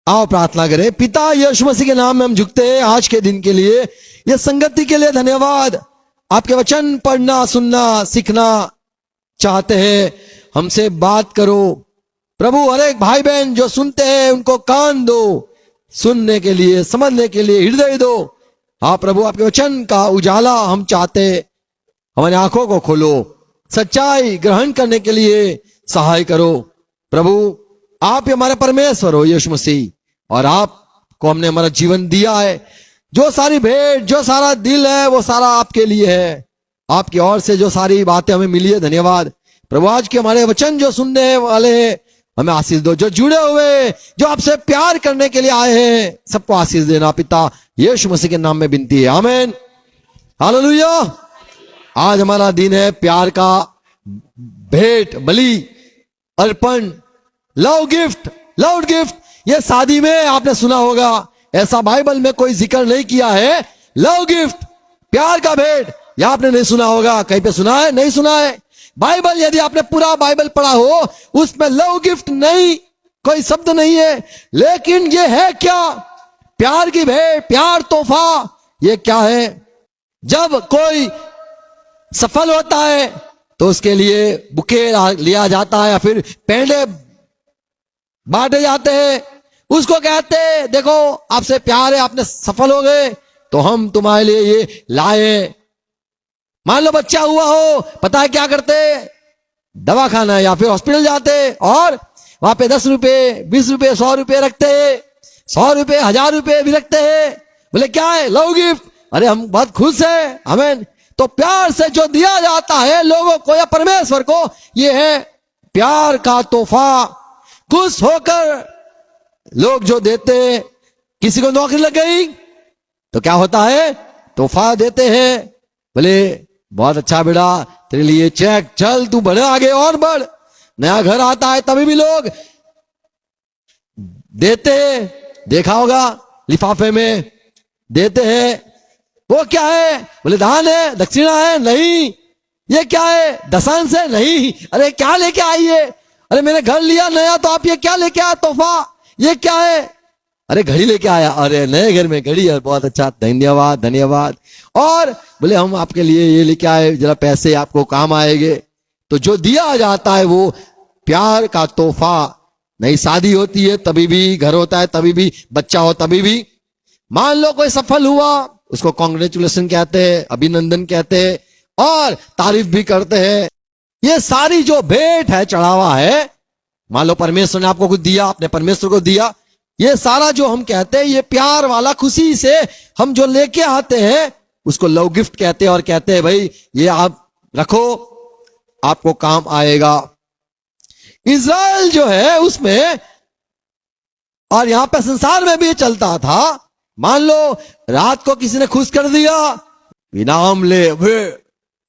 आओ प्रार्थना करें। पिता यीशु मसीह के नाम में हम झुकते हैं आज के दिन के लिए, ये संगति के लिए धन्यवाद। आपके वचन पढ़ना सुनना सीखना चाहते हैं, हमसे बात करो प्रभु। हर एक भाई बहन जो सुनते हैं उनको कान दो, सुनने के लिए समझने के लिए हृदय दो। हाँ प्रभु, आपके वचन का उजाला हम चाहते, हमारी आंखों को खोलो, सच्चाई ग्रहण करने के लिए सहाय करो प्रभु। आप ही हमारे परमेश्वर हो यीशु मसीह, और आपको हमने हमारा जीवन दिया है। जो सारी भेंट जो सारा दिल है वो सारा आपके लिए है। आपकी ओर से जो सारी बातें हमें मिली है, धन्यवाद प्रभु। आज के हमारे वचन जो सुनने वाले हैं हमें आशीष दो, जो जुड़े हुए जो आपसे प्यार करने के लिए आए हैं सबको आशीष देना पिता यीशु मसीह के नाम में विनती है, आमीन हालेलुया। आज हमारा दिन है प्यार का भेंट बलि अर्पण, लव गिफ्ट, लव गिफ्ट। ये शादी में आपने सुना होगा, ऐसा बाइबल में कोई जिक्र नहीं किया है। लव गिफ्ट, प्यार का भेंट, या आपने नहीं सुना होगा, कहीं पे सुना है? नहीं सुना है। बाइबल यदि आपने पूरा बाइबल पढ़ा हो उसमें लव गिफ्ट नहीं, कोई शब्द नहीं है। लेकिन ये है क्या? प्यार की भेंट, प्यार तोहफा। ये क्या है? जब कोई सफल होता है तो उसके लिए बुके लिया जाता है या फिर पेंडे बांटे जाते हैं। उसको कहते हैं देखो आपसे प्यार है, आपने सफल हो गए तो हम तुम्हारे लिए ये लाए। मान लो बच्चा हुआ हो, पता है क्या करते? दवा खाना या फिर हॉस्पिटल जाते और वहां पे 10 रुपए 20 रुपए 100 रुपए रखते हैं, 100 रुपए 1000 रुपए भी रखते हैं। बोले क्या है? Love gift. अरे हम बहुत खुश हैं, आमीन। तो प्यार से जो दिया जाता है लोगों को या परमेश्वर को, ये है प्यार का तोहफा। खुश होकर लोग जो देते, किसी को नौकरी लग गई तो क्या होता है? तोहफा देते हैं। बोले बहुत अच्छा बेटा, तेरे लिए चेक, चल तू बढ़े आगे और बढ़। नया घर आता है तभी भी लोग देते हैं, देखा होगा लिफाफे में देते हैं। वो क्या है? बोले दान है, दक्षिणा है। नहीं। ये क्या है? दशांश है। नहीं। अरे क्या लेके आई है? अरे मैंने घर लिया नया, तो आप ये क्या लेके आया तोहफा? ये क्या है? अरे घड़ी लेके आया। अरे नए घर में घड़ी है, बहुत अच्छा, धन्यवाद धन्यवाद। और बोले हम आपके लिए ये लेके आए, जरा पैसे आपको काम आएंगे। तो जो दिया जाता है वो प्यार का तोहफा। नई शादी होती है तभी भी, घर होता है तभी भी, बच्चा हो तभी भी। मान लो कोई सफल हुआ, उसको कॉन्ग्रेचुलेशन कहते हैं, अभिनंदन कहते हैं और तारीफ भी करते हैं। ये सारी जो भेंट है, चढ़ावा है, मान लो परमेश्वर ने आपको कुछ दिया, आपने परमेश्वर को दिया, ये सारा जो हम कहते हैं, ये प्यार वाला खुशी से हम जो लेके आते हैं उसको लव गिफ्ट कहते हैं। और कहते हैं भाई ये आप रखो, आपको काम आएगा। इज़राइल जो है उसमें, और यहां पे संसार में भी चलता था। मान लो रात को किसी ने खुश कर दिया, इनाम ले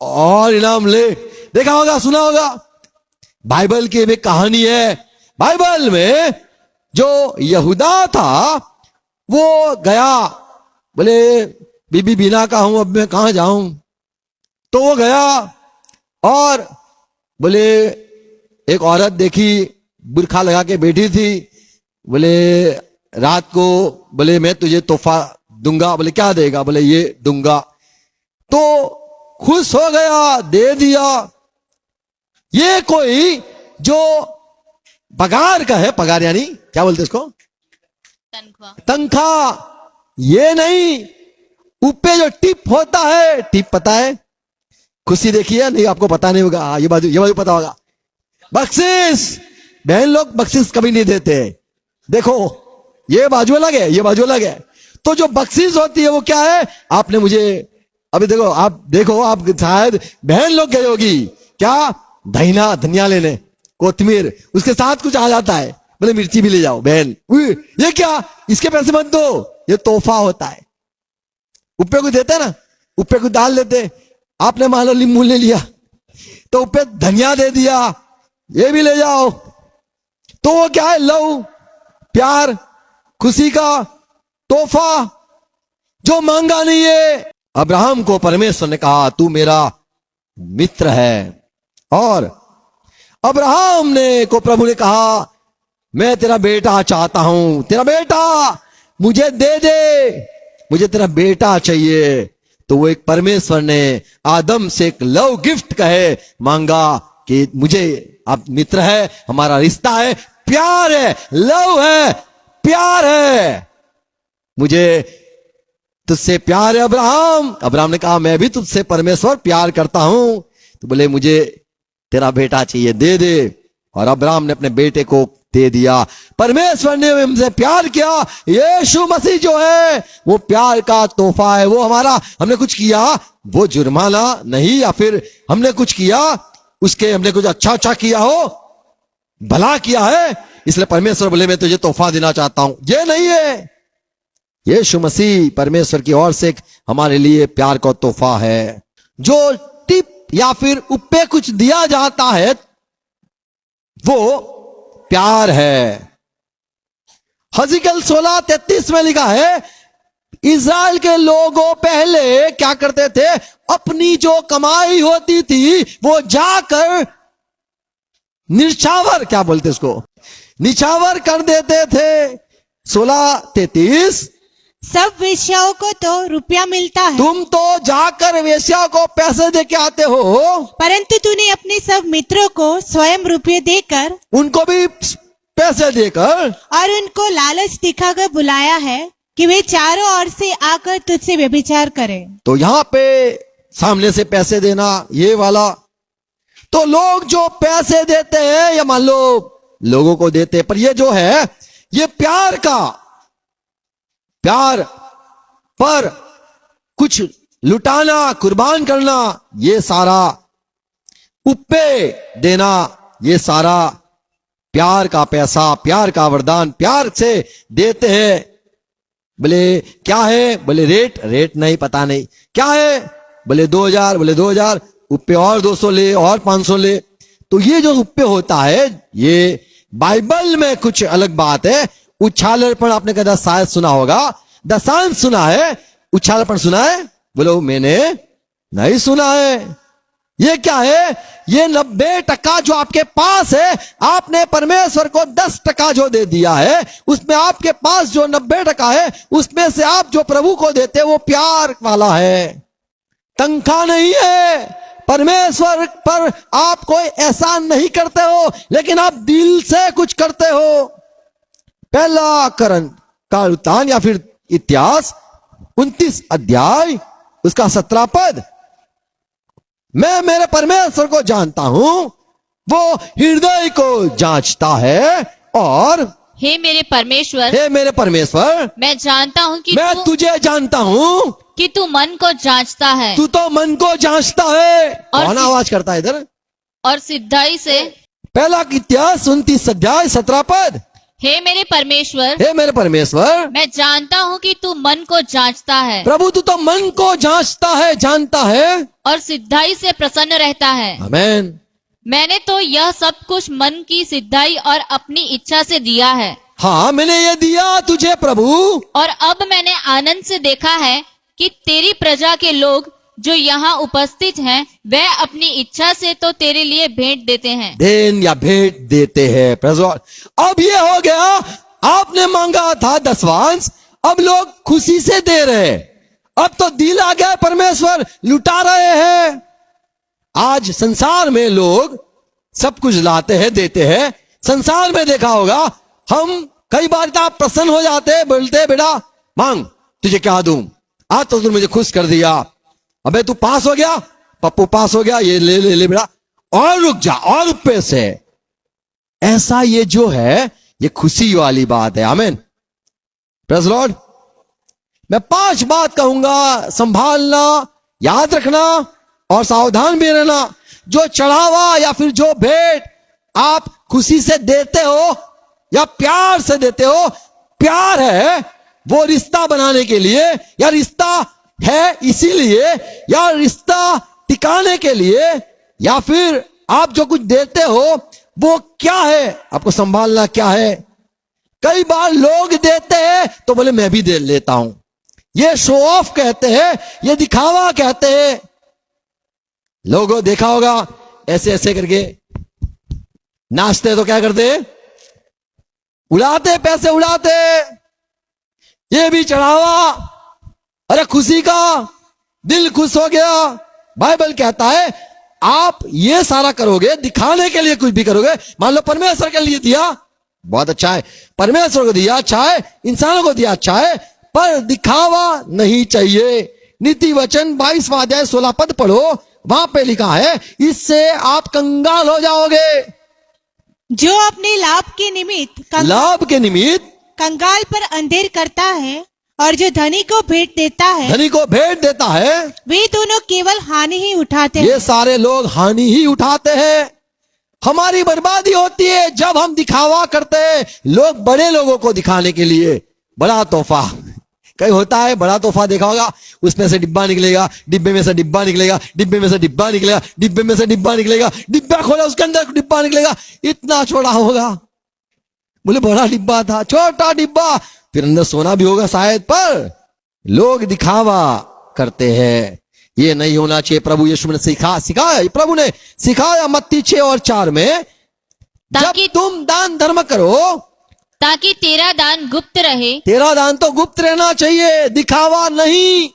और इनाम ले। देखा होगा, सुना होगा। बाइबल की एक कहानी है। बाइबल में जो यहूदा था वो गया, बोले बीबी बीना का हूं, अब मैं कहां जाऊं। तो वो गया और बोले एक औरत देखी, बुरखा लगा के बैठी थी। बोले रात को, बोले मैं तुझे तोहफा दूंगा। बोले क्या देगा? बोले ये दूंगा। तो खुश हो गया, दे दिया। ये कोई जो पगार का है, पगार यानी क्या बोलते इसको? तनख्वाह। तनख्वाह ये नहीं, ऊपर जो टिप होता है, टिप पता है? खुशी देखी है? नहीं, आपको पता नहीं होगा। ये बाजू पता होगा। बख्शिश, बहन लोग बख्शिश कभी नहीं देते। देखो ये बाजू अलग है, ये बाजू अलग है। तो जो बख्शिश होती है वो क्या है? आपने मुझे अभी देखो, आप शायद बहन लोग गई होगी क्या, धनिया लेने, कोथिमीर, उसके साथ कुछ आ जाता है, बोले मिर्ची भी ले जाओ बहन। ये क्या? इसके पैसे मत दो, ये तोहफा होता है। ऊपर को देते ना, ऊपर को डाल देते। आपने मान लो नींबू ले लिया तो ऊपर धनिया दे दिया, ये भी ले जाओ। तो वो क्या है? लव, प्यार, खुशी का तोहफा जो मांगा नहीं है। अब्राहम को परमेश्वर ने कहा तू मेरा मित्र है, और अब्राहम ने को प्रभु ने कहा मैं तेरा बेटा चाहता हूं, तेरा बेटा मुझे दे दे, मुझे तेरा बेटा चाहिए। तो वो एक परमेश्वर ने आदम से एक लव गिफ्ट कहे मांगा कि मुझे, आप मित्र है, हमारा रिश्ता है, प्यार है, लव है, प्यार है, मुझे तुझसे प्यार है अब्राहम। अब्राहम ने कहा मैं भी तुझसे परमेश्वर प्यार करता हूं। तो बोले मुझे तेरा बेटा चाहिए, दे दे। और अब्राहम ने अपने बेटे को दे दिया। परमेश्वर ने हमसे प्यार किया। यीशु मसीह जो है वो प्यार का तोहफा है। वो हमारा, हमने कुछ किया, वो जुर्माना नहीं, या फिर हमने कुछ किया उसके, हमने कुछ अच्छा किया हो, भला किया है, इसलिए परमेश्वर बोले मैं तुझे तोहफा देना चाहता हूं। ये नहीं है, यीशु मसीह परमेश्वर की ओर से हमारे लिए प्यार का तोहफा है। जो टिप या फिर ऊपर कुछ दिया जाता है वो प्यार है। हज़िकेल 16:33 में लिखा है, इज़राइल के लोगों पहले क्या करते थे, अपनी जो कमाई होती थी वो जाकर निछावर, क्या बोलते इसको, निछावर कर देते थे। 16:33, सब वेश्याओं को तो रुपया मिलता है, तुम तो जाकर वेश्या को पैसे दे के आते हो, परंतु तूने अपने सब मित्रों को स्वयं रुपये देकर, उनको भी पैसे देकर, और उनको लालच दिखाकर बुलाया है कि वे चारों ओर से आकर तुझसे व्यभिचार करें। तो यहां पे सामने से पैसे देना, ये वाला, तो लोग जो पैसे देते हैं या मान लो लोगों को देते हैं, पर ये जो है ये प्यार का, प्यार पर कुछ लुटाना, कुर्बान करना, ये सारा उपे देना, ये सारा प्यार का पैसा, प्यार का वरदान, प्यार से देते हैं। बोले क्या है, बोले रेट नहीं, पता नहीं क्या है, बोले 2000, बोले 2000, उपे और 200 ले और 500 ले। तो ये जो उपे होता है ये बाइबल में कुछ अलग बात है। उछालरपण आपने कदा शायद सुना होगा, दशांश सुना है, उछालरपण सुना है, बोलो मैंने नहीं सुना है। ये क्या है, ये 90% जो आपके पास है, आपने परमेश्वर को 10% जो दे दिया है, उसमें आपके पास जो 90% है उसमें से आप जो प्रभु को देते वो प्यार वाला है, तनख्वाह नहीं है। परमेश्वर पर आप कोई एहसान नहीं करते हो, लेकिन आप दिल से कुछ करते हो। पहला करण का वृत्तांत या फिर इतिहास 29 अध्याय उसका 17 पद, मैं मेरे परमेश्वर को जानता हूं, वो हृदय को जांचता है, और हे मेरे परमेश्वर, हे मेरे परमेश्वर, मैं जानता हूँ कि मैं तुझे जानता हूं कि तू मन को जांचता है, तू तो मन को जांचता है। और कौन आवाज करता है इधर, और सिद्धाई से। पहला इतिहास 29 अध्याय 17 पद, हे मेरे परमेश्वर, हे मेरे परमेश्वर, मैं जानता हूँ कि तू मन को जांचता है, प्रभु तू तो मन को जांचता है, जानता है, और सिद्धाई से प्रसन्न रहता है। आमेन। मैंने तो यह सब कुछ मन की सिद्धाई और अपनी इच्छा से दिया है। हाँ, मैंने ये दिया तुझे प्रभु, और अब मैंने आनंद से देखा है कि तेरी प्रजा के लोग जो यहाँ उपस्थित हैं, वह अपनी इच्छा से तो तेरे लिए भेंट देते हैं, देन या भेंट देते हैं। Praise God. अब ये हो गया, आपने मांगा था दशवांश, अब लोग खुशी से दे रहे हैं। अब तो दिल आ गया, परमेश्वर लुटा रहे हैं। आज संसार में लोग सब कुछ लाते हैं, देते हैं। संसार में देखा होगा, हम कई बार आप प्रसन्न हो जाते हैं, बोलते हैं बेटा मांग, तुझे क्या दूं, आज तो तुमने मुझे खुश कर दिया, अबे तू पास हो गया, पप्पू पास हो गया, ये ले ले ले बेटा, और रुक जा, और पैसे। ऐसा ये जो है ये खुशी वाली बात है। आमीन, प्रेज़ लॉर्ड। मैं 5 बात कहूंगा, संभालना, याद रखना और सावधान भी रहना। जो चढ़ावा या फिर जो भेंट आप खुशी से देते हो या प्यार से देते हो, प्यार है वो रिश्ता बनाने के लिए, या रिश्ता है इसीलिए, या रिश्ता टिकाने के लिए, या फिर आप जो कुछ देते हो वो क्या है, आपको संभालना क्या है। कई बार लोग देते हैं तो बोले मैं भी दे लेता हूं, ये शो ऑफ कहते हैं, ये दिखावा कहते हैं। लोगों देखा होगा ऐसे ऐसे करके नाचते तो क्या करते हैं, उड़ाते, पैसे उड़ाते, ये भी चढ़ावा, अरे खुशी का, दिल खुश हो गया। बाइबल कहता है आप ये सारा करोगे, दिखाने के लिए कुछ भी करोगे। मान लो परमेश्वर के लिए दिया, बहुत अच्छा है, परमेश्वर को दिया अच्छा है, इंसानों को दिया अच्छा है, पर दिखावा नहीं चाहिए। नीति वचन 22वां अध्याय 16 पद पढ़ो, वहां पे लिखा है इससे आप कंगाल हो जाओगे। जो अपने लाभ के निमित्त लाभ के निमित्त कंगाल पर अंधेर करता है और जो धनी को भेंट देता है धनी को भेंट देता है, वे दोनों केवल हानि ही उठाते ये हैं। सारे लोग हानि ही उठाते हैं। हमारी बर्बादी होती है जब हम दिखावा करते हैं। लोग बड़े लोगों को दिखाने के लिए बड़ा तोहफा, कहीं होता है बड़ा तोहफा देखा होगा, उसमें से डिब्बा निकलेगा, डिब्बे में से डिब्बा निकलेगा, डिब्बे में से डिब्बा निकलेगा, डिब्बे में से डिब्बा निकलेगा, डिब्बा खोला उसके अंदर डिब्बा निकलेगा, इतना छोटा होगा। बोले बड़ा डिब्बा था, छोटा डिब्बा, फिर अंदर सोना भी होगा शायद। पर लोग दिखावा करते हैं, ये नहीं होना चाहिए। प्रभु यीशु ने सिखाया, प्रभु ने सिखाया मत्ती 6 और 4 में, जब तुम दान धर्म करो ताकि तेरा दान गुप्त रहे, तेरा दान तो गुप्त रहना चाहिए, दिखावा नहीं,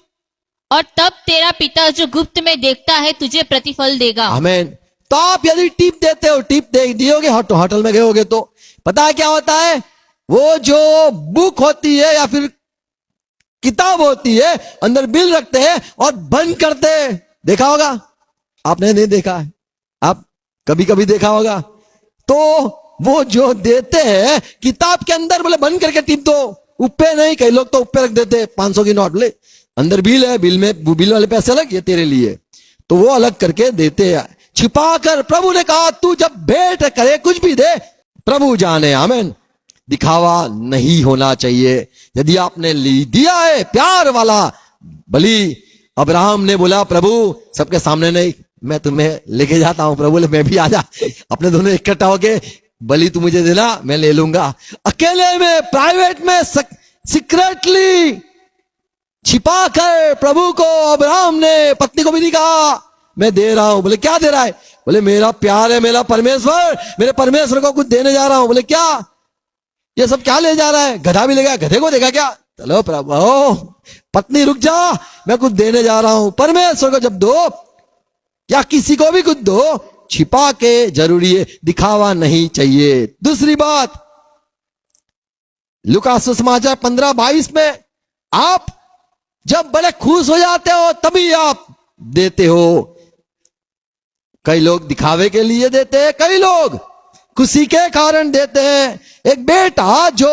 और तब तेरा पिता जो गुप्त में देखता है तुझे प्रतिफल देगा। आमीन। तो आप यदि टिप देते हो, टिप दे दियोगे, होटल में गए होगे तो पता है क्या होता है, वो जो बुक होती है या फिर किताब होती है, अंदर बिल रखते हैं और बंद करते हैं। देखा होगा आपने? नहीं देखा है, आप कभी कभी देखा होगा। तो वो जो देते हैं किताब के अंदर, बोले बंद करके टिप दो, ऊपर नहीं, कई लोग तो ऊपर रख देते 500 की नोट, बोले अंदर बिल है, बिल में बिल वाले पैसे अलग, ये तेरे लिए, तो वो अलग करके देते हैं छिपा कर। प्रभु ने कहा तू जब भेंट करे, कुछ भी दे, प्रभु जाने। आमीन। दिखावा नहीं होना चाहिए। यदि आपने दिया है प्यार वाला बलि, अब्राहम ने बोला प्रभु सबके सामने नहीं, मैं तुम्हें लेके जाता हूं। प्रभु बोले मैं भी आजा, अपने दोनों इकट्ठा होके बलि तू मुझे देना, मैं ले लूंगा। अकेले में, प्राइवेट में, सीक्रेटली छिपा कर प्रभु को अब्राहम ने, पत्नी को भी नहीं कहा मैं दे रहा हूं। बोले क्या दे रहा है? बोले मेरा प्यार है, मेरा परमेश्वर, मेरे परमेश्वर को कुछ देने जा रहा हूं। बोले क्या? ये सब क्या ले जा रहा है? गधा भी लेगा, गधे को देगा क्या? चलो प्रभु, पत्नी रुक जा, मैं कुछ देने जा रहा हूं। परमेश्वर को जब दो या किसी को भी कुछ दो, छिपा के जरूरी है, दिखावा नहीं चाहिए। दूसरी बात, लूका सुसमाचार 15:22 में आप जब बड़े खुश हो जाते हो तभी आप देते हो। कई लोग दिखावे के लिए देते हैं, कई लोग खुशी के कारण देते हैं। एक बेटा जो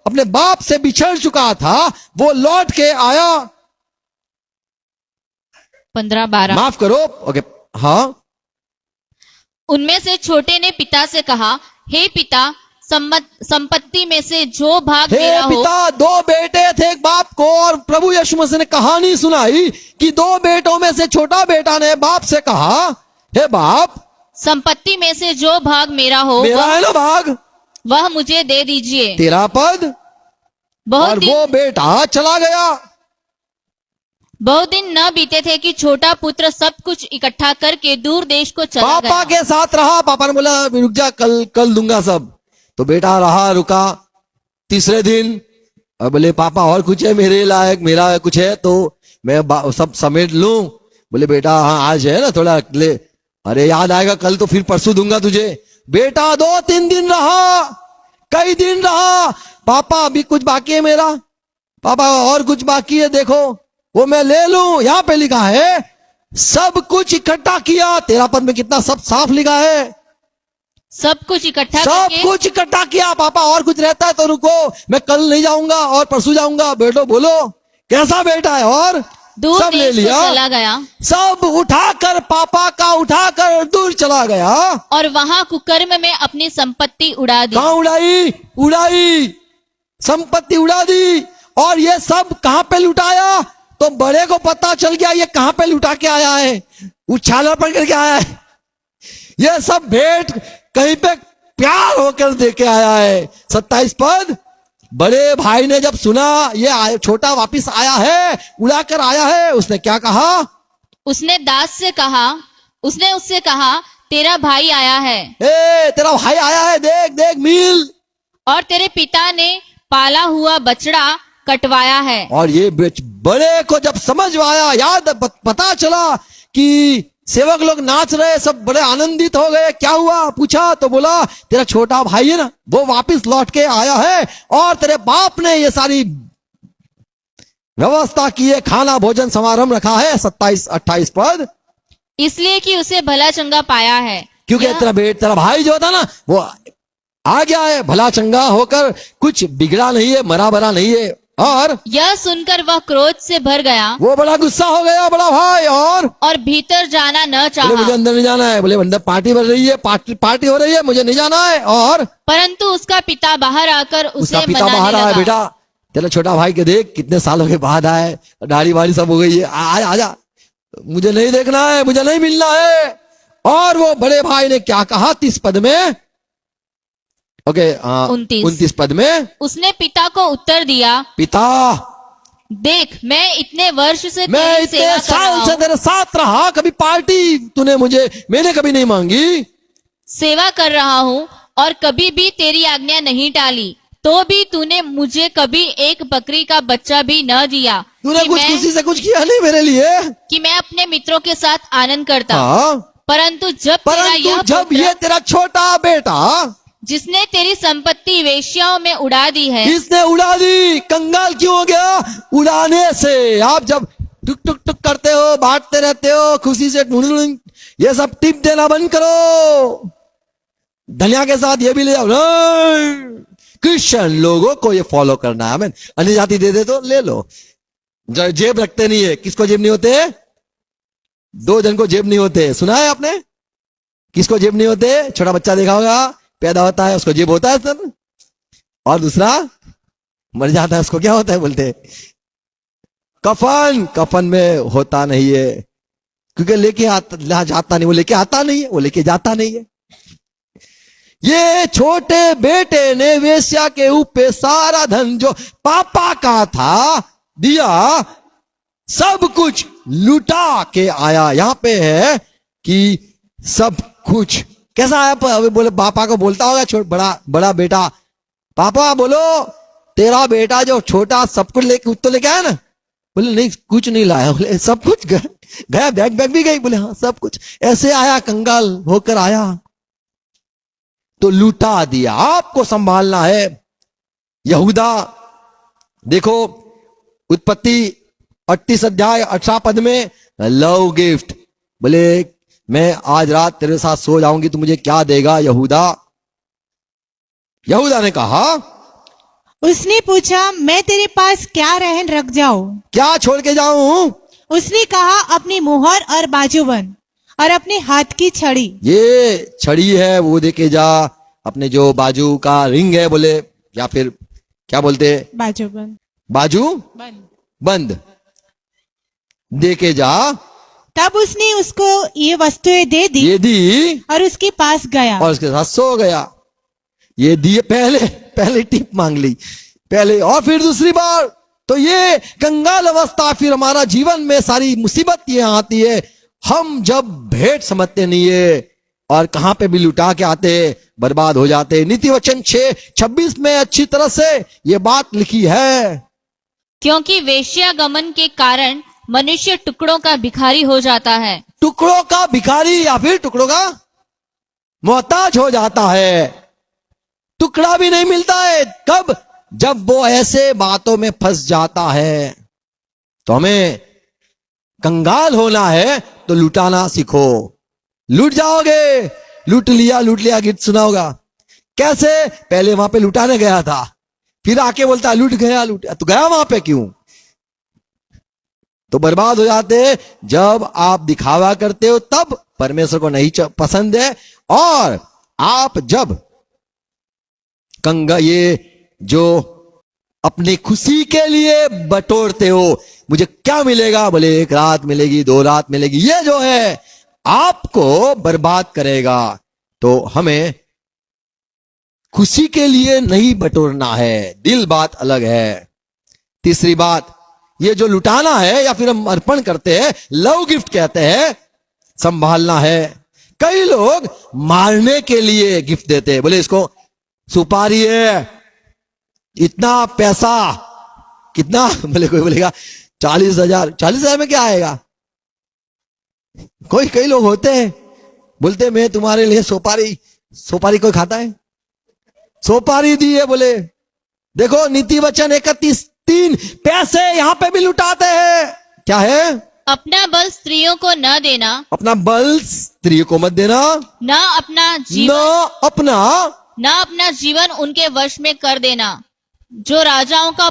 अपने बाप से बिछड़ चुका था, वो लौट के आया, 15-12 माफ करो, ओके, हाँ। उनमें से छोटे ने पिता से कहा, हे पिता, संपत्ति में से जो भाग हे मेरा हो। पिता, दो बेटे थे एक बाप को, और प्रभु यीशु मसीह ने कहानी सुनाई कि दो बेटों में से छोटा बेटा ने बाप से कहा, हे बाप, संपत्ति में से जो भाग मेरा हो, मेरा है ना भाग, वह मुझे दे दीजिए। तेरा पद। और वो बेटा चला गया। बहुत दिन न बीते थे कि छोटा पुत्र सब कुछ इकट्ठा करके दूर देश को चला पापा गया। के साथ रहा। पापा ने बोला रुक जा, कल दूंगा सब। तो बेटा रहा, रुका। तीसरे दिन बोले पापा और कुछ है मेरे लायक, मेरा कुछ है तो मैं सब समेट लूं। बोले बेटा हाँ आज है ना थोड़ा ले, अरे याद आएगा कल तो फिर परसों दूंगा तुझे। बेटा 2-3 दिन रहा, कई दिन रहा। पापा अभी कुछ बाकी है मेरा, पापा और कुछ बाकी है, देखो वो मैं ले लूं। यहां पे लिखा है सब कुछ इकट्ठा किया। तेरा पद में कितना सब साफ लिखा है, सब कुछ इकट्ठा सब करके कुछ इकट्ठा किया। पापा और कुछ रहता है तो रुको, मैं कल नहीं जाऊंगा और परसों जाऊंगा। बेटो बोलो कैसा बेटा है, और दूर सब ले देश को लिया, चला गया। सब उठाकर पापा का उठाकर दूर चला गया। और वहां कुकर्म में अपनी संपत्ति उड़ा दी। कहां उड़ाई? उड़ाई, संपत्ति उड़ा दी। और ये सब कहां पे लुटाया? तो बड़े को पता चल गया ये कहां पे लुटा के आया है, उछाला पड़ करके आया है। ये सब भेंट कहीं पे प्यार होकर दे के आया है। 27 पद, बड़े भाई ने जब सुना ये छोटा वापिस आया है, उड़ाकर आया है, उसने क्या कहा? उसने दास से कहा, उसने उससे कहा तेरा भाई आया है। ए तेरा भाई आया है, देख देख मिल। और तेरे पिता ने पाला हुआ बछड़ा कटवाया है। और ये बड़े को जब समझ आया, याद पता चला कि सेवक लोग नाच रहे, सब बड़े आनंदित हो गए। क्या हुआ पूछा तो बोला तेरा छोटा भाई है ना, वो वापस लौट के आया है और तेरे बाप ने ये सारी व्यवस्था की है, खाना भोजन समारोह रखा है। 27-28 पद, इसलिए कि उसे भला चंगा पाया है। क्योंकि तेरा भाई जो था ना वो आ गया है भला चंगा होकर, कुछ बिगड़ा नहीं है, मरा भरा नहीं है। और यह सुनकर वह क्रोध से भर गया, वो बड़ा गुस्सा हो गया बड़ा भाई, और भीतर जाना न बोले चाहा। मुझे अंदर नहीं जाना है, बोले अंदर पार्टी बन रही है, पार्टी हो रही है, मुझे नहीं जाना है। और परंतु उसका पिता बाहर आकर उसका उसे पिता मनाने बाहर आया, लगा। बेटा तेरा छोटा भाई के देख कितने सालों के बाद आए, दाढ़ी वाड़ी सब हो गई है, आजा मुझे नहीं देखना है, मुझे नहीं मिलना है। और वो बड़े भाई ने क्या कहा 30 पद में, ओके 29 पद में, उसने पिता को उत्तर दिया, पिता देख मैं इतने वर्ष से मैं तेरी इतने सेवा कर साल रहा से हूँ, तेरे साथ रहा, कभी पार्टी तूने मैंने कभी नहीं मांगी, सेवा कर रहा हूँ और कभी भी तेरी आज्ञा नहीं टाली, तो भी तूने मुझे कभी एक बकरी का बच्चा भी न दिया तूने कि कुछ मैं- खुशी से कुछ किया नहीं मेरे लिए। कि मैं अपने मित्रों के साथ आनंद करता। हाँ, परंतु जब तेरा यह परंतु जब पुत्र, ये तेरा छोटा बेटा जिसने तेरी संपत्ति वेश्याओं में उड़ा दी है, इसने उड़ा दी, कंगाल क्यों हो गया? उड़ाने से। आप जब टुक टुक टुक करते हो, बांटते रहते हो खुशी से, ये सब टिप देना बंद करो। धनिया के साथ ये भी ले जाओ। क्रिश्चियन लोगों को ये फॉलो करना है। हमें अन्य जाति दे दे तो ले लो, जेब रखते नहीं है। किसको जेब नहीं होते? 2 जन को जेब नहीं होते, सुना है आपने? किसको जेब नहीं होते? छोटा बच्चा देखा होगा, पैदा होता है उसको जेब होता है सर, और दूसरा मर जाता है उसको क्या होता है बोलते? कफन। कफन में होता नहीं है, क्योंकि लेके जाता नहीं, वो लेके आता नहीं है, वो लेके जाता नहीं है। ये छोटे बेटे ने वेश्या के ऊपर सारा धन जो पापा का था दिया, सब कुछ लुटा के आया। यहां पे है कि सब कुछ कैसा आया? बोले पापा को बोलता होगा बड़ा बेटा, पापा बोलो तेरा बेटा जो छोटा सब कुछ लेके तो लेके आया ना? बोले नहीं कुछ नहीं लाया। बोले सब कुछ गया, बैग भी गई? बोले हाँ सब कुछ। ऐसे आया, कंगाल होकर आया तो लूटा दिया। आपको संभालना है। यहूदा देखो उत्पत्ति 38 अध्याय 18 पद में लव गिफ्ट, बोले मैं आज रात तेरे साथ सो जाऊंगी, तू मुझे क्या देगा? यहूदा ने कहा, उसने पूछा मैं तेरे पास क्या रहन रख जाऊं? क्या छोड़ के जाऊं? उसने कहा अपनी मुहर और बाजूबंद और अपने हाथ की छड़ी। ये छड़ी है वो देके जा, अपने जो बाजू का रिंग है बोले, या फिर क्या बोलते? बाजूबंद, बाजू बंद देके जा। तब उसने उसको ये वस्तुएं दे दी ये दी और उसके पास गया। और उसके साथ सो गया। ये दिए, पहले टिप मांग ली पहले, और फिर दूसरी बार। तो ये कंगाल अवस्था, फिर हमारा जीवन में सारी मुसीबत ये आती है। हम जब भेंट समझते नहीं है और कहां पे भी लुटा के आते, बर्बाद हो जाते। नीति वचन 6:26 में अच्छी तरह से ये बात लिखी है, क्योंकि वेश्यागमन के कारण मनुष्य टुकड़ों का भिखारी हो जाता है। टुकड़ों का भिखारी या फिर टुकड़ों का मोहताज हो जाता है। टुकड़ा भी नहीं मिलता है। कब? जब वो ऐसे बातों में फंस जाता है। तो हमें कंगाल होना है तो लुटाना सीखो। लूट जाओगे, लूट लिया गीत सुना होगा। कैसे? पहले वहां पे लुटाने गया था, फिर आके बोलता लूट गया, तो गया वहां पे क्यों? तो बर्बाद हो जाते। जब आप दिखावा करते हो तब परमेश्वर को नहीं पसंद है। और आप जब ये जो अपनी खुशी के लिए बटोरते हो, मुझे क्या मिलेगा? बोले 1 रात मिलेगी, 2 रात मिलेगी, ये जो है आपको बर्बाद करेगा। तो हमें खुशी के लिए नहीं बटोरना है, दिल बात अलग है। तीसरी बात, ये जो लुटाना है या फिर हम अर्पण करते हैं, लव गिफ्ट कहते हैं, संभालना है। कई लोग मारने के लिए गिफ्ट देते हैं, बोले इसको सुपारी है, इतना पैसा, कितना, बोले कोई बोलेगा 40,000। 40,000 में क्या आएगा? कई लोग होते हैं बोलते मैं तुम्हारे लिए सुपारी कोई खाता है? सुपारी दी है। बोले देखो नीति वचन 31:3, पैसे यहां पे भी लुटाते हैं। क्या है? अपना बल स्त्रियों को न देना, अपना बल स्त्रियों को मत देना, न अपना जीवन उनके वश में कर देना, जो राजाओं का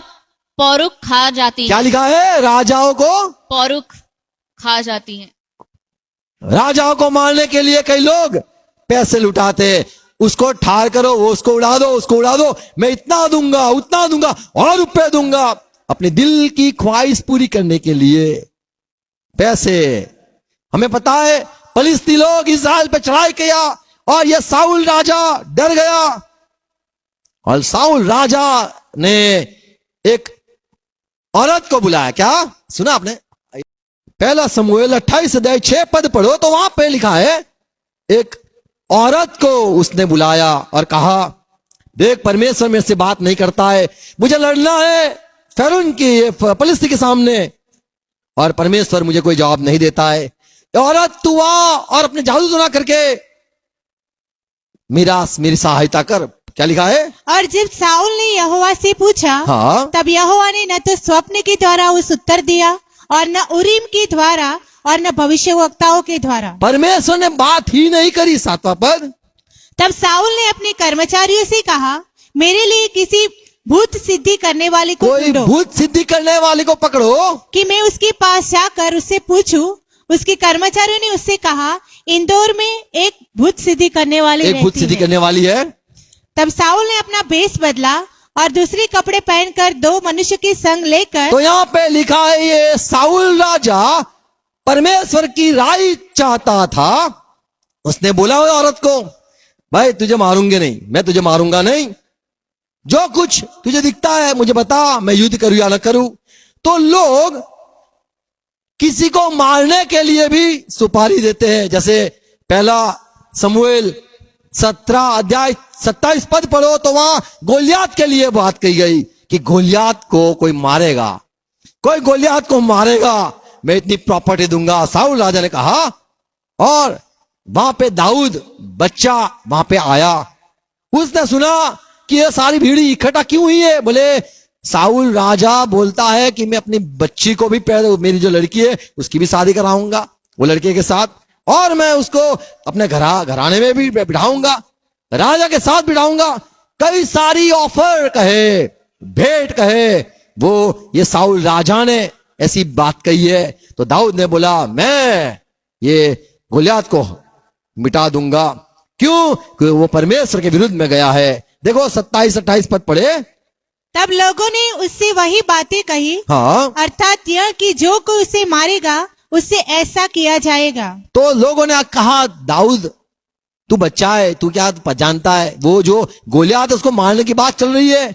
पौरुख खा जाती है। क्या लिखा है? राजाओं को पौरुख खा जाती है। राजाओं को मारने के लिए कई लोग पैसे लुटाते हैं। उसको ठार करो, वो उसको उड़ा दो, मैं इतना दूंगा, उतना दूंगा और रुपए दूंगा। अपने दिल की ख्वाहिश पूरी करने के लिए पैसे। हमें पता है फलिस्ती लोग इस्राएल पे चढ़ाई किया और यह साउल राजा डर गया और साउल राजा ने एक औरत को बुलाया। क्या सुना आपने? पहला शमूएल 28:6 पढ़ो तो वहां पे लिखा है एक औरत को उसने बुलाया और कहा देख परमेश्वर मेरे से बात नहीं करता है, मुझे लड़ना है फिरौन की फलिस्ती के सामने और परमेश्वर मुझे कोई जवाब नहीं देता है। औरत तू आ और अपने जादू टोना करके मेरी सहायता कर। क्या लिखा है? और जब साउल ने यहोवा से पूछा, हाँ, तब यहोवा ने न तो स्वप्न के द्वारा उस उत्तर दिया और न उरीम के द्वारा और न भविष्यवक्ताओं के द्वारा। परमेश्वर ने बात ही नहीं करी। 7वां पद। तब साउल ने अपने कर्मचारियों से कहा मेरे लिए किसी भूत सिद्धि करने वाले को कोई ढूंढो भूत सिद्धि करने वाले को पकड़ो कि मैं उसके पास जाकर उससे पूछूं। उसके कर्मचारियों ने उससे कहा इंदौर में एक भूत सिद्धि करने वाली एक भूत रहती सिद्धि है। करने वाली है। तब साउल ने अपना भेष बदला और दूसरे कपड़े पहनकर 2 मनुष्य के संग लेकर। तो यहाँ पे लिखा है ये साउल राजा परमेश्वर की राय चाहता था। उसने बोला हुआ औरत को भाई तुझे मारूंगे नहीं, मैं तुझे मारूंगा नहीं, जो कुछ तुझे दिखता है मुझे बता, मैं युद्ध करूं या न करूं। तो लोग किसी को मारने के लिए भी सुपारी देते हैं। जैसे पहला शमूएल 17:27 पढ़ो तो वहां गोलियात के लिए बात कही गई कि गोलियात को कोई मारेगा, कोई गोलियात को मारेगा, मैं इतनी प्रॉपर्टी दूंगा। साउल राजा ने कहा और वहां पे दाऊद बच्चा वहां पे आया। उसने सुना कि ये सारी भीड़ इकट्ठा क्यों हुई है। बोले साउल राजा बोलता है कि मैं अपनी बच्ची को भी मेरी जो लड़की है उसकी भी शादी कराऊंगा वो लड़के के साथ, और मैं उसको अपने घराने में भी बिठाऊंगा, राजा के साथ बिठाऊंगा। कई सारी ऑफर कहे, भेंट कहे, वो ये साउल राजा ने ऐसी बात कही है। तो दाऊद ने बोला मैं ये गोलियात को मिटा दूंगा। क्यों? क्योंकि वो परमेश्वर के विरुद्ध में गया है। देखो 27-28 पद पढ़े। तब लोगों ने उससे वही बातें कही, हाँ, अर्थात यह कि जो कोई उसे मारेगा उससे ऐसा किया जाएगा। तो लोगों ने कहा दाऊद तू बच्चा है, तू क्या जानता है, वो जो गोलियात उसको मारने की बात चल रही है।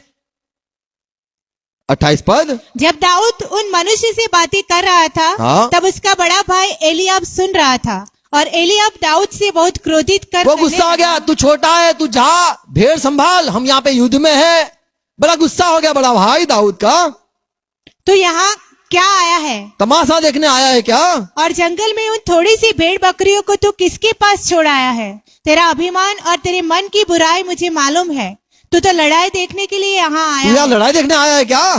28 पद। जब दाऊद उन मनुष्य से बातें कर रहा था, हाँ। तब उसका बड़ा भाई एलियाब सुन रहा था और एलियाब दाऊद से बहुत क्रोधित कर वो गुस्सा आ गया, तू छोटा है, तू जा भेड़ संभाल, हम यहाँ पे युद्ध में है। बड़ा गुस्सा हो गया बड़ा भाई दाऊद का। तो यहाँ क्या आया है? तमाशा देखने आया है क्या? और जंगल में उन थोड़ी सी भेड़ बकरियों को तू किसके पास छोड़ आया है? तेरा अभिमान और तेरे मन की बुराई मुझे मालूम है। तू तो लड़ाई देखने के लिए यहाँ आया तू यहाँ है। लड़ाई देखने आया है क्या?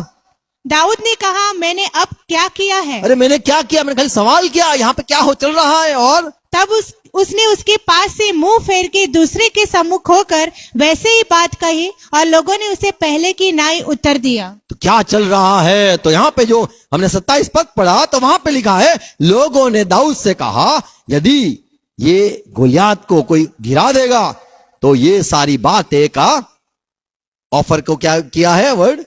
दाऊद ने कहा मैंने अब क्या किया है? अरे मैंने क्या किया? मैंने खाली सवाल किया यहाँ पे क्या हो चल रहा है। और तब उसने उसके पास से मुंह फेर के दूसरे के सम्मुख होकर वैसे ही बात कही और लोगों ने उसे पहले की नाई उत्तर दिया। तो क्या चल रहा है? तो यहाँ पे जो हमने 27 पद पढ़ा तो वहां पे लिखा है लोगों ने दाऊद से कहा यदि ये गोलियात को कोई गिरा देगा तो ये सारी बातें का ऑफर को क्या किया है वर्ड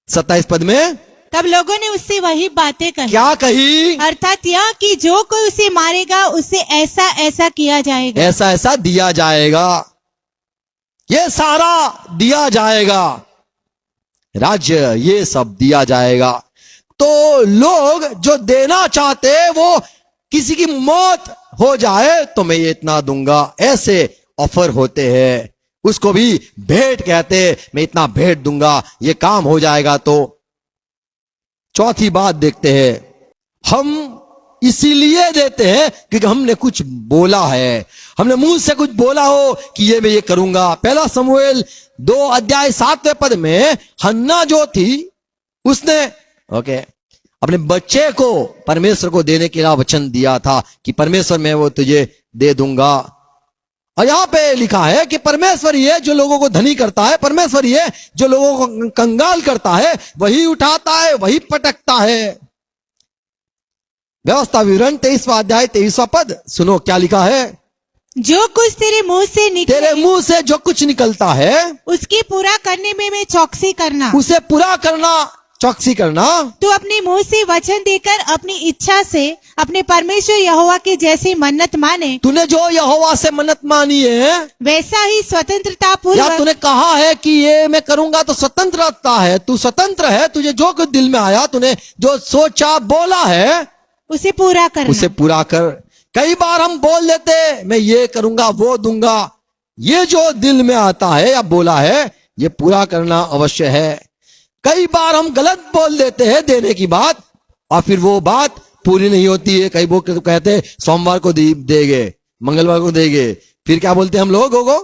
27 पद में। तब लोगों ने उससे वही बातें कही, क्या कही? अर्थात यह कि जो कोई उसे मारेगा उसे ऐसा ऐसा किया जाएगा, ऐसा ऐसा दिया जाएगा, ये सारा दिया जाएगा, राज्य ये सब दिया जाएगा। तो लोग जो देना चाहते वो किसी की मौत हो जाए तो मैं ये इतना दूंगा, ऐसे ऑफर होते हैं। उसको भी भेंट कहते। मैं इतना भेंट दूंगा, ये काम हो जाएगा। तो चौथी बात देखते हैं, हम इसीलिए देते हैं क्योंकि हमने कुछ बोला है, हमने मुंह से कुछ बोला हो कि ये मैं ये करूंगा। पहला शमूएल 2:7 में हन्ना जो थी उसने अपने बच्चे को परमेश्वर को देने के लिए वचन दिया था कि परमेश्वर मैं वो तुझे दे दूंगा। और यहां पे लिखा है कि परमेश्वर ही है जो लोगों को धनी करता है, परमेश्वर ही है जो लोगों को कंगाल करता है, वही उठाता है, वही पटकता है। व्यवस्था विवरण 23 सुनो क्या लिखा है। जो कुछ तेरे मुंह से तेरे निकले मुंह से जो कुछ निकलता है उसकी पूरा करने में मैं चौकसी करना। उसे पूरा करना, चौकसी करना। तू अपने मुंह से वचन देकर अपनी इच्छा से अपने परमेश्वर यहोवा के जैसी मन्नत माने, तूने जो यहोवा से मन्नत मानी है वैसा ही स्वतंत्रता या पूर्वक तूने कहा है कि ये मैं करूंगा, तो स्वतंत्रता है, तू स्वतंत्र है। तुझे जो कुछ दिल में आया, तूने जो सोचा बोला है उसे पूरा करना। उसे पूरा कर। कई बार हम बोल देते मैं ये करूंगा, वो दूंगा। ये जो दिल में आता है या बोला है, ये पूरा करना अवश्य है। कई बार हम गलत बोल देते हैं देने की बात, और फिर वो बात पूरी नहीं होती है। कई लोग कहते हैं सोमवार को देंगे, मंगलवार को देंगे, फिर क्या बोलते हैं हम लोगों को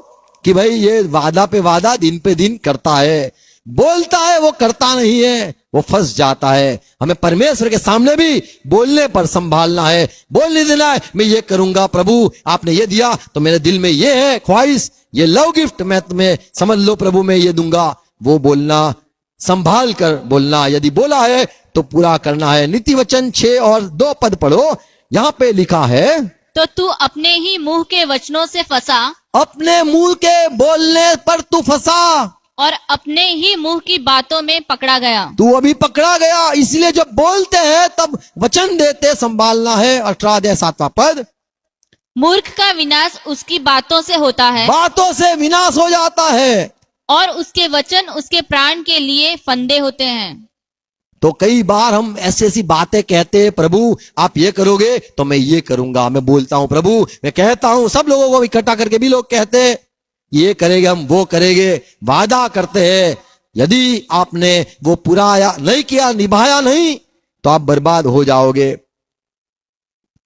कि भाई ये वादा पे वादा, दिन पे दिन करता है, बोलता है वो करता नहीं है, वो फंस जाता है। हमें परमेश्वर के सामने भी बोलने पर संभालना है, बोलने देना है मैं ये करूंगा प्रभु, आपने ये दिया तो मेरे दिल में ये है ख्वाहिश, ये लव गिफ्ट मैं तुम्हें समझ लो प्रभु मैं ये दूंगा। वो बोलना, संभाल कर बोलना, यदि बोला है तो पूरा करना है। नीति वचन 6:2 पढ़ो, यहां पे लिखा है तो तू अपने ही मुंह के वचनों से फंसा अपने मुंह के बोलने पर तू फंसा और अपने ही मुंह की बातों में पकड़ा गया। तू अभी पकड़ा गया। इसलिए जब बोलते हैं तब वचन देते संभालना है। 18:7 मूर्ख का विनाश उसकी बातों से होता है बातों से विनाश हो जाता है, और उसके वचन उसके प्राण के लिए फंदे होते हैं। तो कई बार हम ऐसी ऐसी बातें कहते हैं, प्रभु आप ये करोगे तो मैं ये करूंगा। मैं बोलता हूं प्रभु, मैं कहता हूं, सब लोगों को इकट्ठा करके भी लोग कहते हैं ये करेंगे हम, वो करेंगे, वादा करते हैं। यदि आपने वो पूरा या नहीं किया, निभाया नहीं, तो आप बर्बाद हो जाओगे।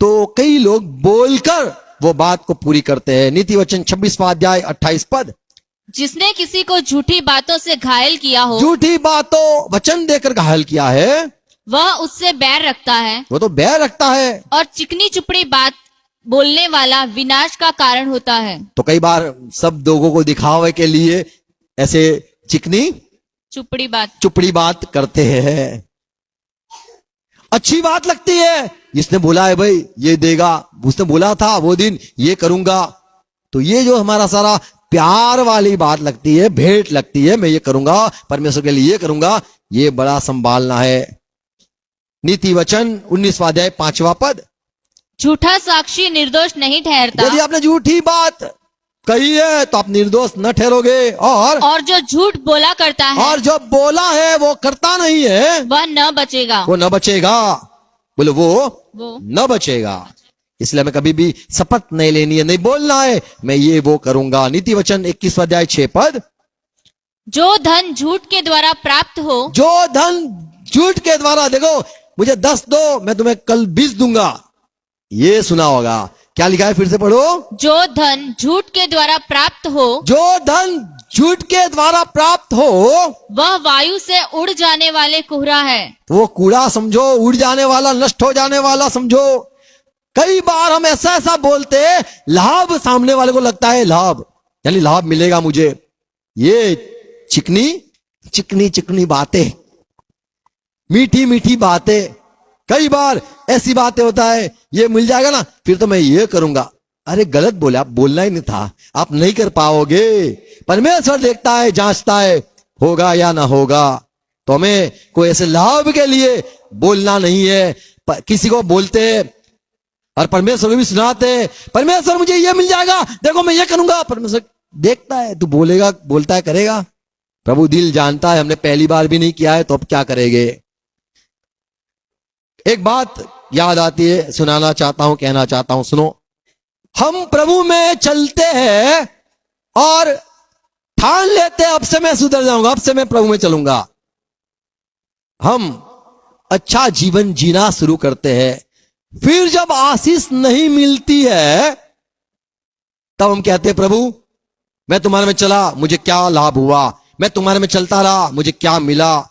तो कई लोग बोलकर वो बात को पूरी करते हैं। नीति वचन 26:28 जिसने किसी को झूठी बातों से घायल किया हो, झूठी बातों वचन देकर घायल किया है, वह उससे बैर रखता है, वो तो बैर रखता है। और चिकनी चुपड़ी बात बोलने वाला विनाश का कारण होता है। तो कई बार सब लोगों को दिखावे के लिए ऐसे चिकनी चुपड़ी बात करते हैं। अच्छी बात लगती है, जिसने बोला है भाई ये देगा, उसने बोला था वो दिन ये करूंगा, तो ये जो हमारा सारा प्यार वाली बात लगती है, भेंट लगती है, मैं ये करूंगा परमेश्वर के लिए, ये करूंगा, ये बड़ा संभालना है। नीति वचन 19:5 झूठा साक्षी निर्दोष नहीं ठहरता, यदि आपने झूठी बात कही है तो आप निर्दोष न ठहरोगे। और जो झूठ बोला करता है और जो बोला है वो करता नहीं है, वह न बचेगा। वो न बचेगा। बोलो वो न बचेगा। इसलिए हमें कभी भी शपथ नहीं लेनी है, नहीं बोलना है मैं ये वो करूंगा। नीति वचन 21:6 जो धन झूठ के द्वारा प्राप्त हो, जो धन झूठ के द्वारा, देखो मुझे 10 दो मैं तुम्हें कल 20 दूंगा, ये सुना होगा। क्या लिखा है, फिर से पढ़ो। जो धन झूठ के द्वारा प्राप्त हो, जो धन झूठ के द्वारा प्राप्त हो, वह वायु से उड़ जाने वाले कुहरा है। वो कूड़ा समझो, उड़ जाने वाला, नष्ट हो जाने वाला समझो। कई बार हम ऐसा बोलते हैं, लाभ सामने वाले को लगता है लाभ, यानी लाभ मिलेगा मुझे। ये चिकनी बातें, मीठी मीठी बातें, कई बार ऐसी बातें होता है, ये मिल जाएगा ना फिर तो मैं ये करूंगा। अरे गलत बोले, आप बोलना ही नहीं था, आप नहीं कर पाओगे। परमेश्वर देखता है, जांचता है, होगा या ना होगा। तो हमें कोई ऐसे लाभ के लिए बोलना नहीं है। किसी को बोलते और परमेश्वर को भी सुनाते, परमेश्वर मुझे ये मिल जाएगा, देखो मैं ये करूंगा। परमेश्वर देखता है, तू बोलेगा, बोलता है, करेगा। प्रभु दिल जानता है, हमने पहली बार भी नहीं किया है तो अब क्या करेंगे। एक बात याद आती है, सुनाना चाहता हूं, कहना चाहता हूं, सुनो। हम प्रभु में चलते हैं और ठान लेते अब से मैं सुधर जाऊंगा, अब से मैं प्रभु में चलूंगा, हम अच्छा जीवन जीना शुरू करते हैं। फिर जब आशीष नहीं मिलती है तब हम कहते हैं प्रभु मैं तुम्हारे में चला, मुझे क्या लाभ हुआ, मैं तुम्हारे में चलता रहा, मुझे क्या मिला।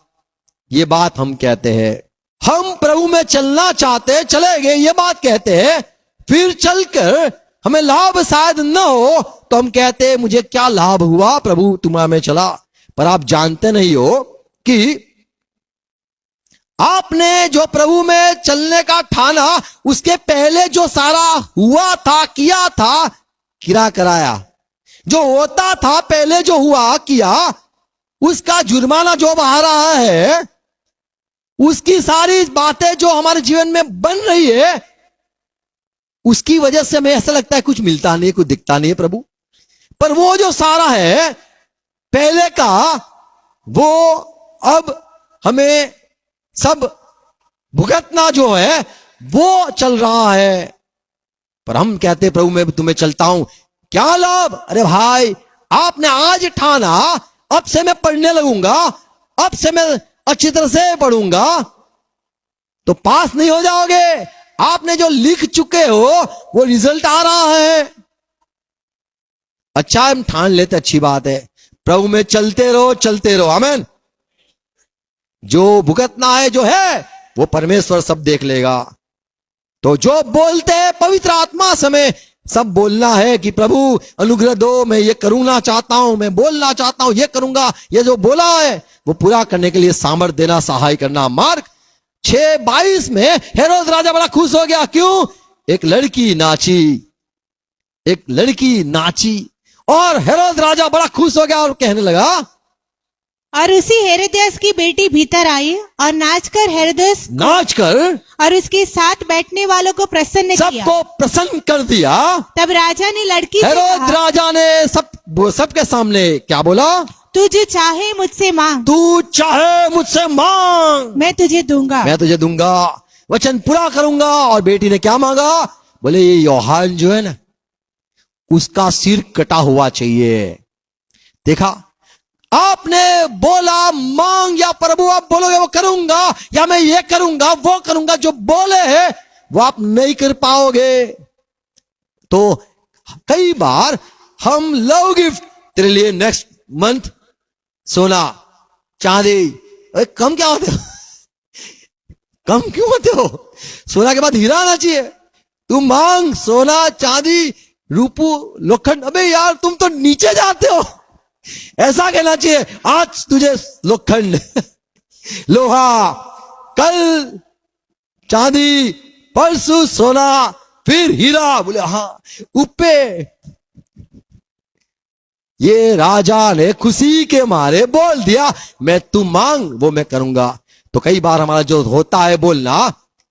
ये बात हम कहते हैं। हम प्रभु में चलना चाहते, चले गए, ये बात कहते हैं। फिर चलकर हमें लाभ शायद न हो तो हम कहते हैं मुझे क्या लाभ हुआ, प्रभु तुम्हारे में चला। पर आप जानते नहीं हो कि आपने जो प्रभु में चलने का ठाना, उसके पहले जो सारा हुआ था, किया था, किरा कराया, जो होता था पहले जो हुआ किया, उसका जुर्माना जो आ रहा है, उसकी सारी बातें जो हमारे जीवन में बन रही है, उसकी वजह से हमें ऐसा लगता है कुछ मिलता नहीं है, कुछ दिखता नहीं है प्रभु। पर वो जो सारा है पहले का, वो अब हमें सब भुगतना जो है वो चल रहा है। पर हम कहते प्रभु मैं तुम्हें चलता हूं, क्या लाभ? अरे भाई आपने आज ठाना अब से मैं पढ़ने लगूंगा, अब से मैं अच्छी तरह से पढ़ूंगा, तो पास नहीं हो जाओगे। आपने जो लिख चुके हो वो रिजल्ट आ रहा है। अच्छा हम ठान लेते, अच्छी बात है, प्रभु में चलते रहो, चलते रहो, आमीन। जो भुगतना है जो है वो परमेश्वर सब देख लेगा। तो जो बोलते हैं पवित्र आत्मा समय सब बोलना है कि प्रभु अनुग्रह दो, मैं ये करूंगा चाहता हूं, मैं बोलना चाहता हूं, ये करूंगा, ये जो बोला है वो पूरा करने के लिए सामर्थ्य देना, सहाय करना। मार्क 6:22 में हेरोद राजा बड़ा खुश हो गया। क्यों? एक लड़की नाची, एक लड़की नाची, और हेरोद राजा बड़ा खुश हो गया और कहने लगा, और उसी हेरोदियस की बेटी भीतर आई और नाचकर हेरोदेस नाचकर और उसके साथ बैठने वालों को प्रसन्न किया। सबको प्रसन्न कर दिया। तब राजा ने लड़की से हेरोद कहा, राजा ने सबके सामने क्या बोला? तू जो चाहे मुझसे मांग, तू चाहे मुझसे मांग, मैं तुझे दूंगा। मैं तुझे दूंगा, वचन पूरा करूंगा। और बेटी ने क्या मांगा? बोले ये यूहन्ना जो है ना, उसका सिर कटा हुआ चाहिए। देखा, आपने बोला मांग, या प्रभु आप बोलोगे वो करूंगा, या मैं ये करूंगा वो करूंगा, जो बोले हैं वो आप नहीं कर पाओगे। तो कई बार हम लव गिफ्ट तेरे लिए नेक्स्ट मंथ सोना चांदी, अरे कम क्या होते हो? कम क्यों होते हो? सोना के बाद हीरा आना चाहिए। तू मांग सोना चांदी रूपू लोखंड, अबे यार तुम तो नीचे जाते हो। ऐसा कहना चाहिए आज तुझे लोखंड लोहा, कल चांदी, परसों सोना, फिर हीरा। बोले हाँ ऊपे। ये राजा ने खुशी के मारे बोल दिया, मैं तू मांग वो मैं करूंगा। तो कई बार हमारा जो होता है बोलना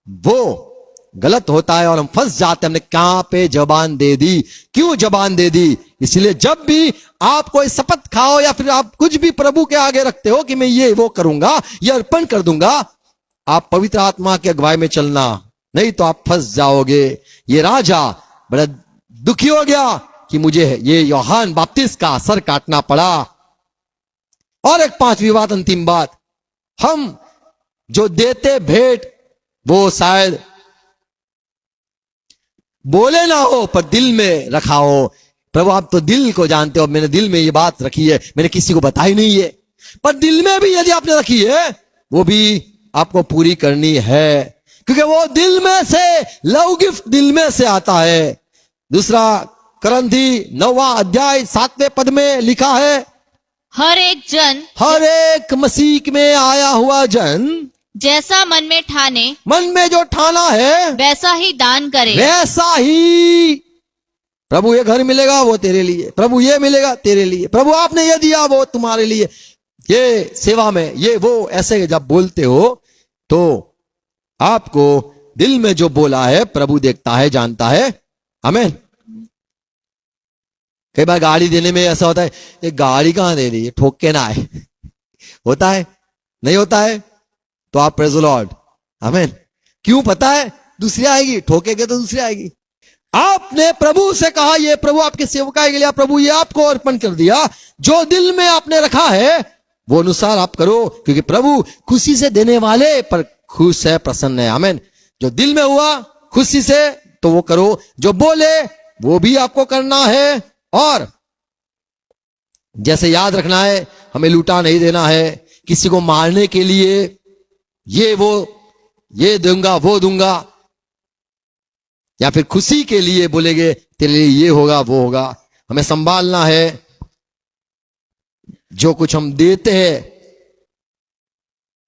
वो गलत होता है और हम फंस जाते हैं। हमने कहां पे जबान दे दी, क्यों जबान दे दी? इसलिए जब भी आप कोई शपथ खाओ या फिर आप कुछ भी प्रभु के आगे रखते हो कि मैं ये वो करूंगा, ये अर्पण कर दूंगा, आप पवित्र आत्मा के अगुवाई में चलना, नहीं तो आप फंस जाओगे। ये राजा बड़ा दुखी हो गया कि मुझे ये यूहन्ना बपतिस्मा का सर काटना पड़ा। और एक पांचवी बात, अंतिम बात, हम जो देते भेंट वो शायद बोले ना हो पर दिल में रखा हो। प्रभु आप तो दिल को जानते हो, मैंने दिल में ये बात रखी है, मैंने किसी को बताई नहीं है, पर दिल में भी यदि आपने रखी है वो भी आपको पूरी करनी है, क्योंकि वो दिल में से, लव गिफ्ट दिल में से आता है। दूसरा करंथी 9वां अध्याय 7वें पद में लिखा है, हर एक मसीह में आया हुआ जन जैसा मन में ठाने, मन में जो ठाना है वैसा ही दान करे। वैसा ही। प्रभु ये घर मिलेगा वो तेरे लिए, प्रभु ये मिलेगा तेरे लिए, प्रभु आपने ये दिया वो तुम्हारे लिए, ये सेवा में ये वो, ऐसे जब बोलते हो तो आपको दिल में जो बोला है प्रभु देखता है, जानता है। आमीन। कई बार गाड़ी देने में ऐसा होता है, ये गाड़ी कहां दे रही है, ठोक के ना आए। होता है? नहीं होता है? तो आप प्रेज़ द लॉर्ड। आमीन। क्यों? पता है दूसरी आएगी, ठोकेगे तो दूसरी आएगी। आपने प्रभु से कहा, ये प्रभु आपके सेवकाई के लिए प्रभु ये आपको अर्पण कर दिया, जो दिल में आपने रखा है वो अनुसार आप करो, क्योंकि प्रभु खुशी से देने वाले पर खुश है, प्रसन्न है। आमीन। जो दिल में हुआ खुशी से तो वो करो, जो बोले वो भी आपको करना है। और जैसे याद रखना है, हमें लूटा नहीं देना है, किसी को मारने के लिए ये वो ये दूंगा वो दूंगा, या फिर खुशी के लिए बोलेंगे तेरे लिए ये होगा वो होगा। हमें संभालना है जो कुछ हम देते हैं।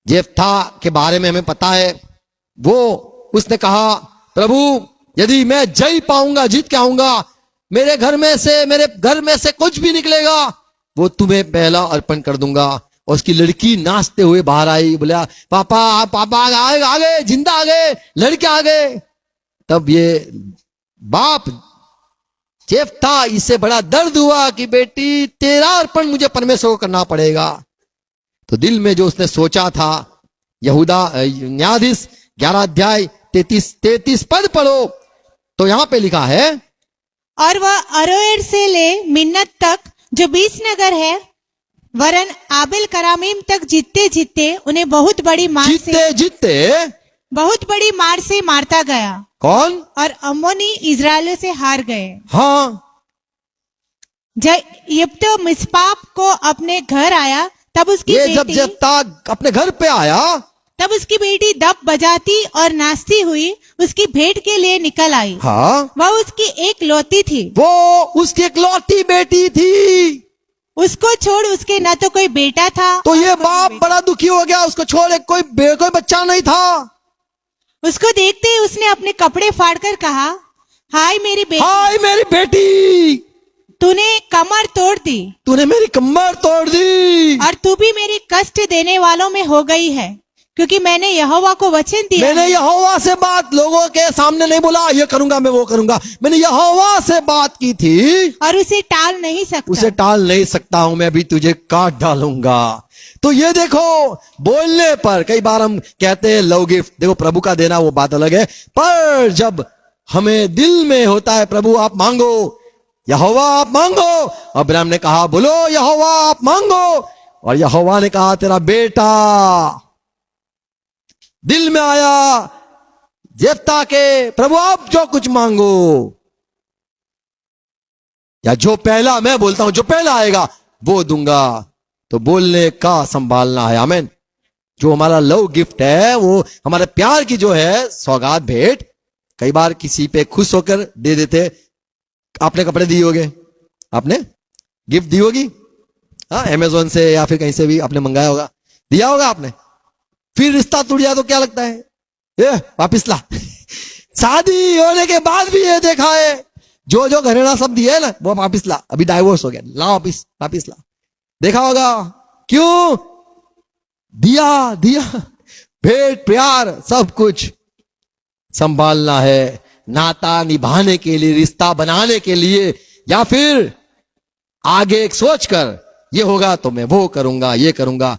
जेफ्था के बारे में हमें पता है, वो उसने कहा प्रभु यदि मैं जय पाऊंगा, जीत के आऊंगा, मेरे घर में से कुछ भी निकलेगा वो तुम्हें पहला अर्पण कर दूंगा। और उसकी लड़की नाचते हुए बाहर आई, बोला पापा आ गए, जिंदा आ गए, लड़के आ गए। तब ये बाप जेफ्था इससे बड़ा दर्द हुआ कि बेटी तेरा अर्पण मुझे परमेश्वर को करना पड़ेगा। तो दिल में जो उसने सोचा था, यहूदा न्यायाधीश 11 अध्याय 33 पद पढ़ो तो यहां पे लिखा है, और वह अरोएर से ले मिन्नत तक जो 20 नगर है, वरन आबिल करामीम तक जीतते जीतते उन्हें बहुत बड़ी मार से मारता गया। कौन? और अम्मोनी इजरायलियों से हार गए। हाँ। जब यिप्तह मिस्पाप को अपने घर आया तब उसकी जब जेफ्था अपने घर पे आया तब उसकी बेटी दब बजाती और नाचती हुई उसकी भेंट के लिए निकल आई। हाँ। वह उसकी एक लौती थी, वो उसकी एक लौती बेटी थी। उसको छोड़ उसके न तो कोई बेटा था। तो ये बाप बड़ा दुखी हो गया, उसको छोड़ एक कोई बच्चा नहीं था। उसको देखते ही उसने अपने कपड़े फाड़कर कहा, हाय मेरी बेटी, तूने कमर तोड़ दी, तूने मेरी कमर तोड़ दी, और तू भी मेरी कष्ट देने वालों में हो गई है, क्योंकि मैंने यहोवा को वचन दिया। मैंने यहोवा से बात लोगों के सामने नहीं बोला ये करूंगा मैं वो करूंगा, मैंने यहोवा से बात की थी और उसे टाल नहीं सकता हूं, मैं भी तुझे काट डालूंगा। तो ये देखो, बोलने पर कई बार हम कहते हैं लव गिफ्ट, देखो प्रभु का देना वो बात अलग है, पर जब हमें दिल में होता है प्रभु आप मांगो, यहोवा आप मांगो, अब्राहम ने कहा बोलो यहोवा आप मांगो, और यहोवा ने कहा तेरा बेटा दिल में आया जेफ्ता के, प्रभु आप जो कुछ मांगो, या जो पहला मैं बोलता हूं जो पहला आएगा वो दूंगा। तो बोलने का संभालना है। आमीन। जो हमारा लव गिफ्ट है, वो हमारे प्यार की जो है सौगात भेंट, कई बार किसी पे खुश होकर दे देते। आपने कपड़े दिए होगे, आपने गिफ्ट दी होगी, हाँ अमेजोन से या फिर कहीं से भी आपने मंगाया होगा, दिया होगा आपने, फिर रिश्ता टूट जाए तो क्या लगता है, ये वापिस ला। शादी होने के बाद भी ये देखा है, जो जो घरेणा सब दिए है ना वो वापिस ला, अभी डाइवोर्स हो गया, ला वापिस ला, देखा होगा। क्यों? दिया भेंट प्यार सब कुछ संभालना है, नाता निभाने के लिए, रिश्ता बनाने के लिए, या फिर आगे सोचकर ये होगा तो मैं वो करूंगा ये करूंगा।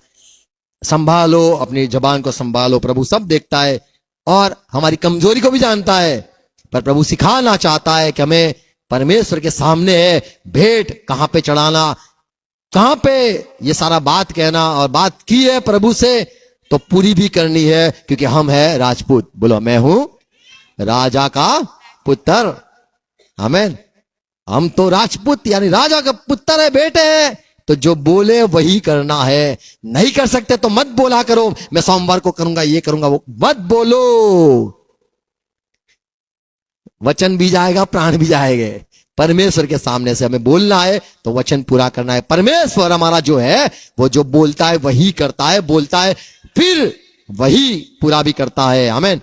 संभालो, अपनी जबान को संभालो, प्रभु सब देखता है और हमारी कमजोरी को भी जानता है, पर प्रभु सिखाना चाहता है कि हमें परमेश्वर के सामने है भेंट कहां पे चढ़ाना, कहां पे ये सारा बात कहना, और बात की है प्रभु से तो पूरी भी करनी है, क्योंकि हम है राजपूत। बोलो मैं हूं राजा का पुत्र। आमीन। हम तो राजपूत यानी राजा का पुत्र है, बेटे हैं, तो जो बोले वही करना है। नहीं कर सकते तो मत बोला करो मैं सोमवार को करूंगा ये करूंगा वो, मत बोलो, वचन भी जाएगा प्राण भी जाएंगे। परमेश्वर के सामने से हमें बोलना है तो वचन पूरा करना है। परमेश्वर हमारा जो है वो जो बोलता है वही करता है, बोलता है फिर वही पूरा भी करता है। आमीन।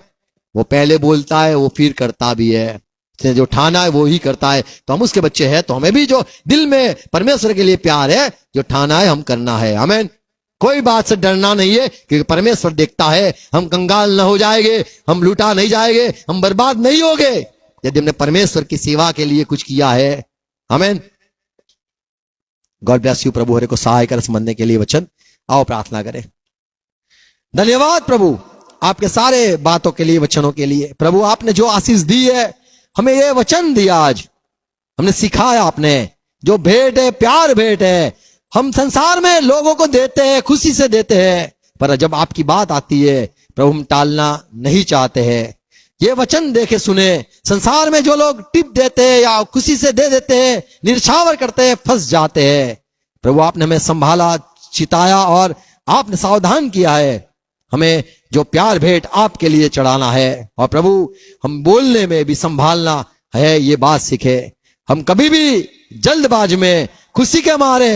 वो पहले बोलता है वो फिर करता भी है, जो ठाना है वो ही करता है। तो हम उसके बच्चे हैं, तो हमें भी जो दिल में परमेश्वर के लिए प्यार है, जो ठाना है हम करना है। आमीन। कोई बात से डरना नहीं है, क्योंकि परमेश्वर देखता है, हम कंगाल न हो जाएंगे, हम लूटा नहीं जाएंगे, हम बर्बाद नहीं होंगे यदि हमने परमेश्वर की सेवा के लिए कुछ किया है। आमीन। God bless you. प्रभु हरे को सहाय कर समझने के लिए वचन। आओ प्रार्थना करें। धन्यवाद प्रभु आपके सारे बातों के लिए, वचनों के लिए। प्रभु आपने जो आशीष दी है हमें ये वचन दिया, आज हमने सिखाया आपने, जो भेंट है प्यार भेंट है। हम संसार में लोगों को देते हैं, खुशी से देते हैं, पर जब आपकी बात आती है प्रभु हम टालना नहीं चाहते हैं। ये वचन देखे सुने, संसार में जो लोग टिप देते हैं या खुशी से दे देते हैं, निरछावर करते हैं, फंस जाते हैं। प्रभु आपने हमें संभाला, चिताया और आपने सावधान किया है। हमें जो प्यार भेंट आपके लिए चढ़ाना है, और प्रभु हम बोलने में भी संभालना है, ये बात सीखे। हम कभी भी जल्दबाज में, खुशी के मारे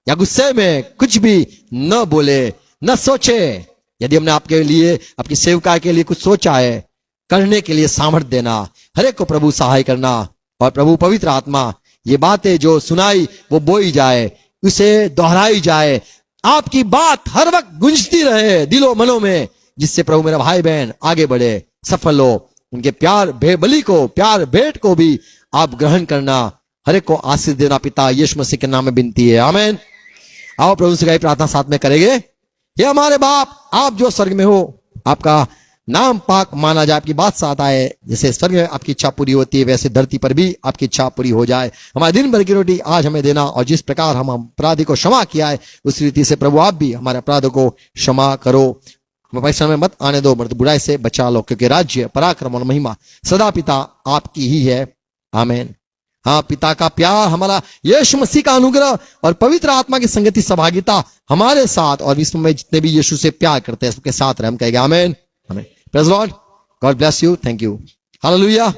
या गुस्से में कुछ भी न बोले, न सोचे। यदि हमने आपके लिए, आपकी सेवका के लिए कुछ सोचा है, करने के लिए सामर्थ्य देना, हर एक को प्रभु सहाय करना। और प्रभु पवित्र आत्मा ये बातें जो सुनाई वो बोई जाए, उसे दोहराई जाए, आपकी बात हर वक्त गूंजती रहे दिलों मनों में, जिससे प्रभु मेरा भाई बहन आगे बढ़े, सफल हो। उनके प्यार बलि को, प्यार भेंट को भी आप ग्रहण करना, हर एक को आशीष देना। पिता यीशु मसीह के नाम में विनती है, आमीन। आओ प्रभु से प्रार्थना साथ में करेंगे। ये हमारे बाप, आप जो स्वर्ग में हो, आपका नाम पाक माना जाए, आपकी बात साथ आए। जैसे स्वर्ग में आपकी इच्छा पूरी होती है, वैसे धरती पर भी आपकी इच्छा पूरी हो जाए। हमारे दिन भर की रोटी आज हमें देना, और जिस प्रकार हम अपराधी को क्षमा किया है, उस रीति से प्रभु आप भी हमारे अपराधों को क्षमा करो। हमें परीक्षा में मत आने दो, मर्द बुराई से बचा लो, क्योंकि राज्य, पराक्रम और महिमा सदा पिता आपकी ही है, आमीन। हाँ, पिता का प्यार, हमारा यीशु मसीह का अनुग्रह और पवित्र आत्मा की संगति, सहभागिता हमारे साथ और विश्व में जितने भी यीशु से प्यार करते हैं सबके साथ रहे। हम कहेंगे आमीन, आमीन। Praise Lord, God bless you, thank you, hallelujah.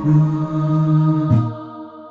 Mm-hmm.